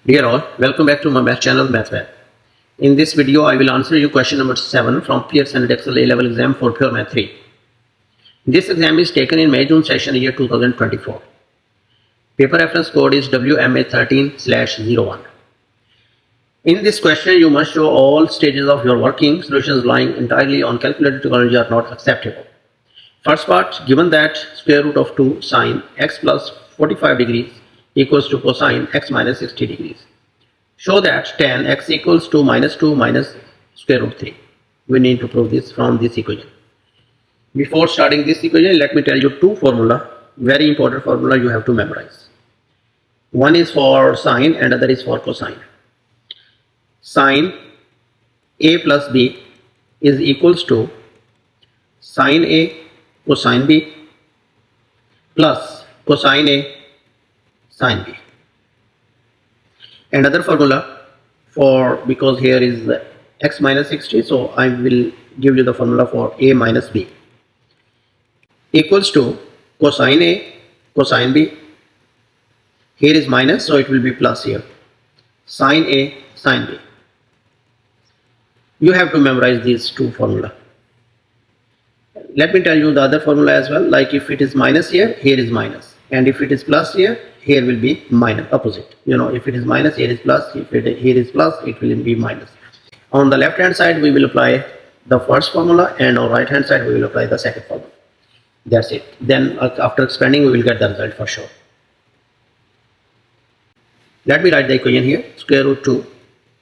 Dear all, welcome back to my math channel MathWeb. In this video, I will answer you question number 7 from Pearson Edexcel IAL exam for Pure Math 3. This exam is taken in May-June session year 2024. Paper reference code is WMA 13/01. In this question, you must show all stages of your working. Solutions lying entirely on calculated technology are not acceptable. First part, given that square root of 2 sine x plus 45 degrees equals to cosine x minus 60 degrees. Show that tan x equals to minus 2 minus square root 3. We need to prove this from this equation. Before starting this equation, let me tell you two formula, very important formula you have to memorize. One is for sine and other is for cosine. Sine a plus b is equals to sine a cosine b plus cosine a sine b. Another formula for, because here is x minus 60, so I will give you the formula for a minus b equals to cosine a cosine b. Here is minus, so it will be plus here, sine a sine b. You have to memorize these two formula. Let me tell you the other formula as well. Like if it is minus here, here is minus, and if it is plus here, here will be minus, opposite. If it is minus, here is plus. If here is plus, it will be minus. On the left hand side, we will apply the first formula, and on right hand side, we will apply the second formula. That's it. Then after expanding, we will get the result for sure. Let me write the equation here. Square root 2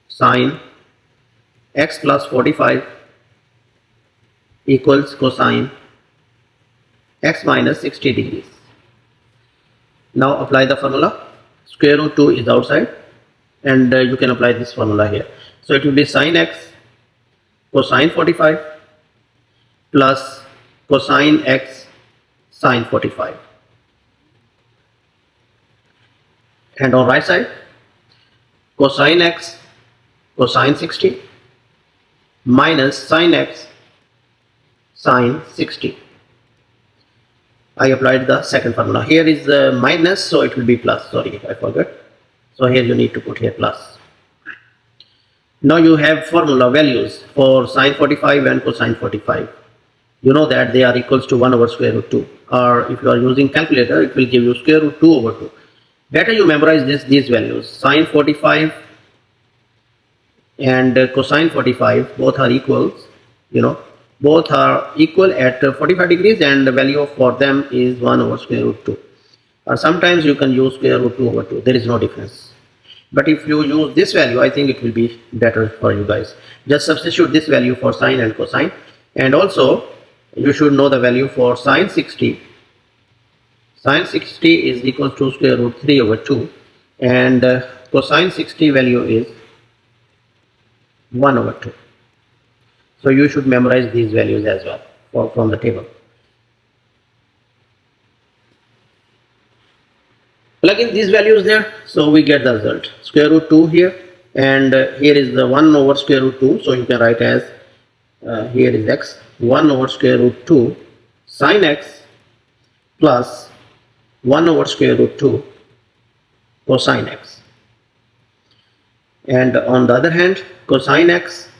sine x plus 45 equals cosine x minus 60 degrees. Now apply the formula. Square root 2 is outside, and you can apply this formula here. So it will be sine x cosine 45 plus cosine x sine 45. And on right side, cosine x cosine 60 minus sine x sine 60. I applied the second formula. Here is minus, so it will be plus. Sorry, I forgot. So here you need to put here plus. Now you have formula values for sine 45 and cosine 45. You know that they are equals to 1 over square root 2. Or if you are using calculator, it will give you square root 2 over 2. Better you memorize these values. Sine 45 and cosine 45, both are equals. Both are equal at 45 degrees, and the value for them is 1 over square root 2. Or sometimes you can use square root 2 over 2. There is no difference. But if you use this value, I think it will be better for you guys. Just substitute this value for sine and cosine. And also, you should know the value for sine 60. Sine 60 is equal to square root 3 over 2. And cosine 60 value is 1 over 2. So you should memorize these values as well from the table. Plug in these values there, so we get the result. Square root 2 here, and here is the 1 over square root 2. So you can write as, here is x, 1 over square root 2 sine x plus 1 over square root 2 cosine x. And on the other hand, cosine x,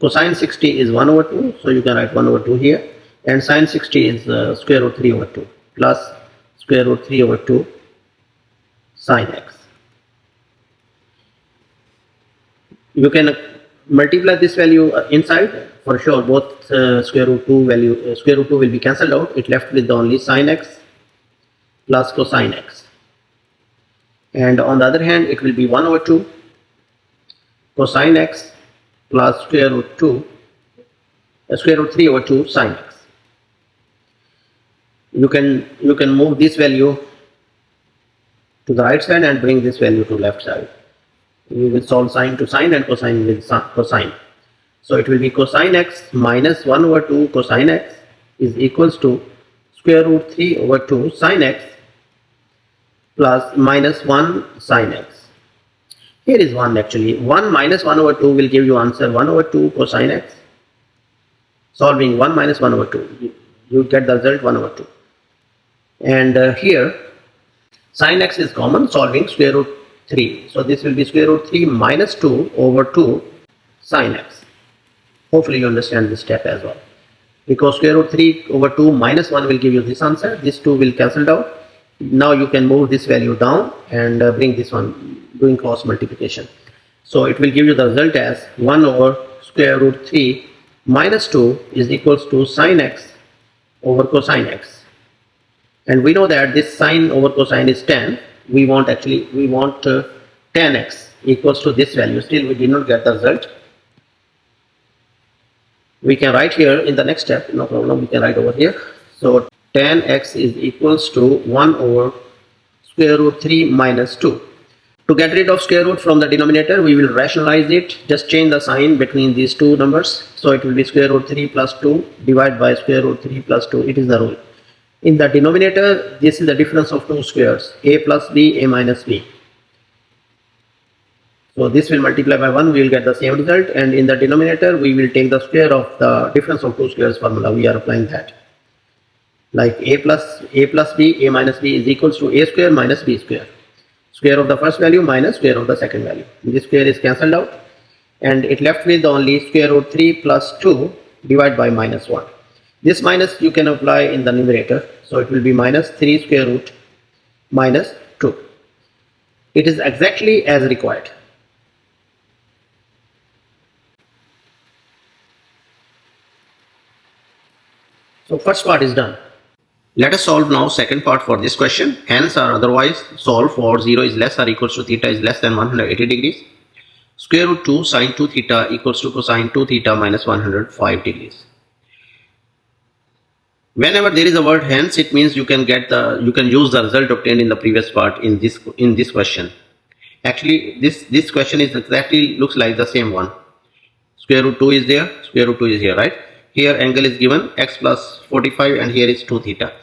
cosine 60 is 1 over 2, so you can write 1 over 2 here, and sine 60 is square root 3 over 2 plus square root 3 over 2 sine x. You can multiply this value inside for sure. Both square root 2 value, square root 2 will be cancelled out. It left with only sine x plus cosine x. And on the other hand, it will be 1 over 2 cosine x plus square root 3 over 2 sine x. You can move this value to the right side and bring this value to left side. We will solve sine to sine and cosine with cosine. So it will be cosine x minus 1 over 2 cosine x is equals to square root 3 over 2 sine x plus minus 1 sine x. Here is 1 actually. 1 minus 1 over 2 will give you answer 1 over 2 cosine x. Solving 1 minus 1 over 2, you get the result 1 over 2. And here Sin x is common, solving square root 3. So this will be square root 3 minus 2 over 2 sine x. Hopefully you understand this step as well. Because square root 3 over 2 minus 1 will give you this answer. This 2 will cancel out. Now you can move this value down and bring this one doing cross multiplication. So it will give you the result as 1 over square root 3 minus 2 is equals to sine x over cosine x. And we know that this sine over cosine is 10. We want 10x equals to this value. Still we did not get the result. We can write here in the next step, no problem, we can write over here. So 10x is equals to 1 over square root 3 minus 2. To get rid of square root from the denominator, we will rationalize it. Just change the sign between these two numbers. So it will be square root 3 plus 2 divided by square root 3 plus 2. It is the rule. In the denominator, this is the difference of two squares, a plus b, a minus b. So this will multiply by 1, we will get the same result, and in the denominator we will take the square of the difference of two squares formula. We are applying that. Like a plus b, a minus b is equals to a square minus b square. Square of the first value minus square of the second value. This square is cancelled out and it left with only square root 3 plus 2 divided by minus 1. This minus you can apply in the numerator. So it will be minus 3 square root minus 2. It is exactly as required. So first part is done. Let us solve now second part for this question. Hence or otherwise solve for 0 is less or equals to theta is less than 180 degrees. Square root 2 sine 2 theta equals to cosine 2 theta minus 105 degrees. Whenever there is a word hence, it means you can use the result obtained in the previous part in this question. Actually this question is exactly looks like the same one. Square root 2 is there, square root 2 is here, right? Here angle is given x plus 45 and here is 2 theta.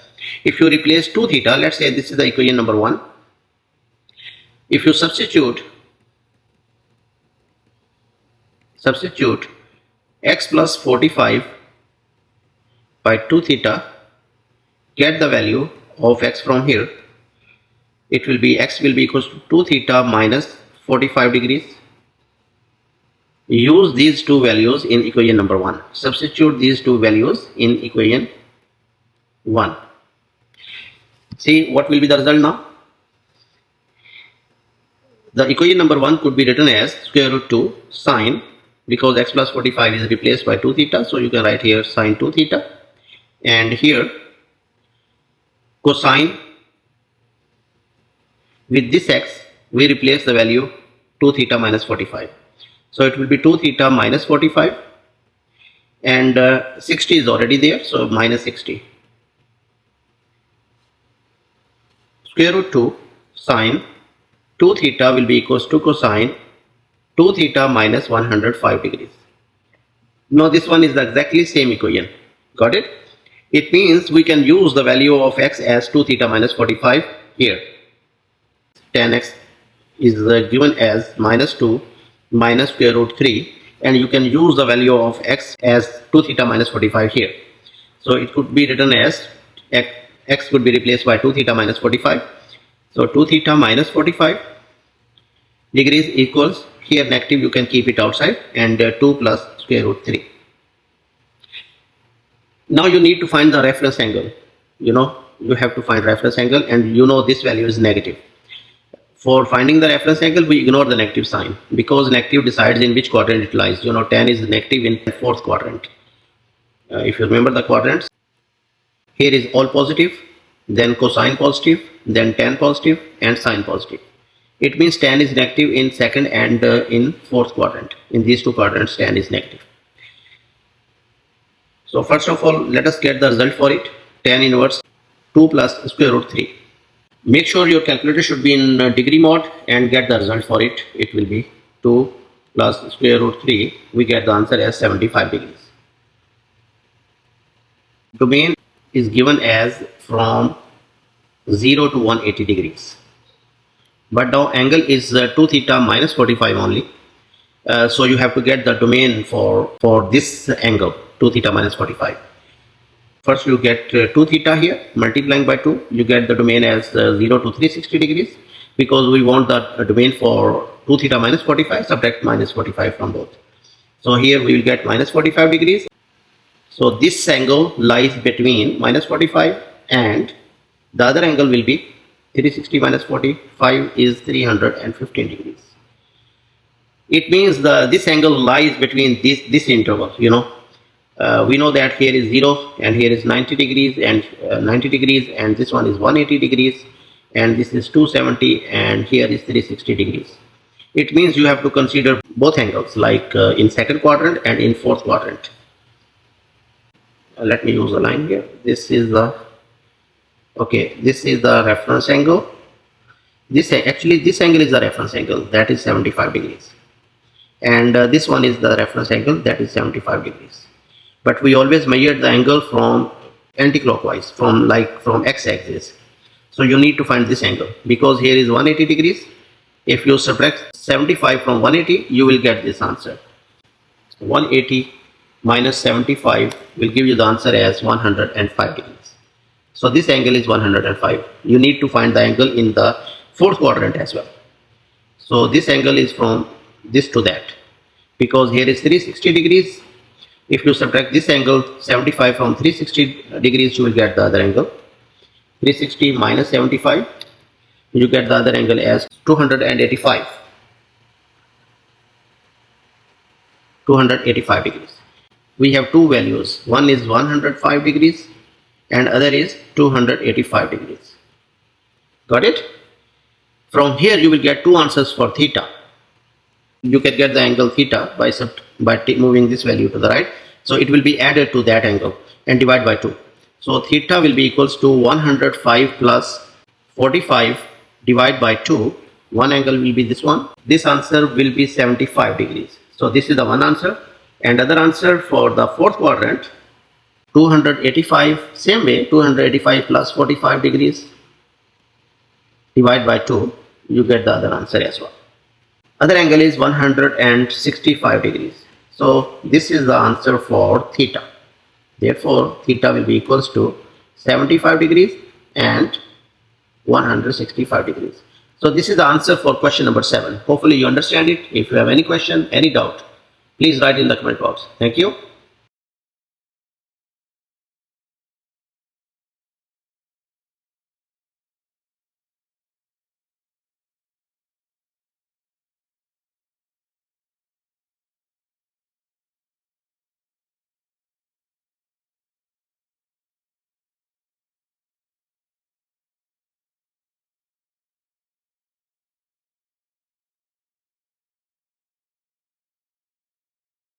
If you replace 2 theta, let's say this is the equation number 1. If you substitute x plus 45 by 2 theta, get the value of x from here. It will be x will be equals to 2 theta minus 45 degrees. Use these two values in equation number 1. Substitute these two values in equation 1. See what will be the result now? The equation number 1 could be written as square root 2 sine, because x plus 45 is replaced by 2 theta, so you can write here sine 2 theta, and here cosine, with this x we replace the value 2 theta minus 45. So it will be 2 theta minus 45, and 60 is already there, so minus 60. Square root 2 sine 2 theta will be equals to cosine 2 theta minus 105 degrees. Now this one is the exactly same equation. Got it? It means we can use the value of x as 2 theta minus 45 here. 10x is given as minus 2 minus square root 3, and you can use the value of x as 2 theta minus 45 here. So it could be written as x could be replaced by 2 theta minus 45. So 2 theta minus 45 degrees equals, here negative you can keep it outside, and 2 plus square root 3. Now you need to find the reference angle. You have to find reference angle, and this value is negative. For finding the reference angle, we ignore the negative sign, because negative decides in which quadrant it lies. 10 is negative in the fourth quadrant. If you remember the quadrants, here is all positive, then cosine positive, then tan positive, and sine positive. It means tan is negative in second and in fourth quadrant. In these two quadrants, tan is negative. So first of all, let us get the result for it. Tan inverse 2 plus square root 3. Make sure your calculator should be in degree mode and get the result for it. It will be 2 plus square root 3. We get the answer as 75 degrees. Domain is given as from 0 to 180 degrees. But now angle is 2 theta minus 45 only. So you have to get the domain for this angle, 2 theta minus 45. First you get 2 theta here, multiplying by 2, you get the domain as 0 to 360 degrees. because we want the domain for 2 theta minus 45, subtract minus 45 from both. So here we will get minus 45 degrees. So this angle lies between minus 45 and the other angle will be 360 minus 45 is 315 degrees. It means this angle lies between this interval, you know. We know that here is 0 and here is 90 degrees and 90 degrees, and this one is 180 degrees, and this is 270, and here is 360 degrees. It means you have to consider both angles, like in second quadrant and in fourth quadrant. Let me use a line here. This is the reference angle. This angle is the reference angle, that is 75 degrees, and this one is the reference angle, that is 75 degrees. But we always measure the angle from anti-clockwise, from x-axis. So you need to find this angle, because here is 180 degrees. If you subtract 75 from 180, you will get this answer. 180 minus 75 will give you the answer as 105 degrees. So this angle is 105. You need to find the angle in the fourth quadrant as well. So this angle is from this to that, because here is 360 degrees. If you subtract this angle 75 from 360 degrees, you will get the other angle. 360 minus 75, you get the other angle as 285. 285 degrees. We have two values. One is 105 degrees and other is 285 degrees. Got it? From here you will get two answers for theta. You can get the angle theta by moving this value to the right. So it will be added to that angle and divide by 2. So theta will be equals to 105 plus 45 divide by 2. One angle will be this one. This answer will be 75 degrees. So this is the one answer. And other answer for the fourth quadrant, 285, same way, 285 plus 45 degrees divide by 2, you get the other answer as well. Other angle is 165 degrees. So this is the answer for theta. Therefore, theta will be equals to 75 degrees and 165 degrees. So this is the answer for question number 7. Hopefully you understand it. If you have any question, any doubt, please write in the comment box. Thank you.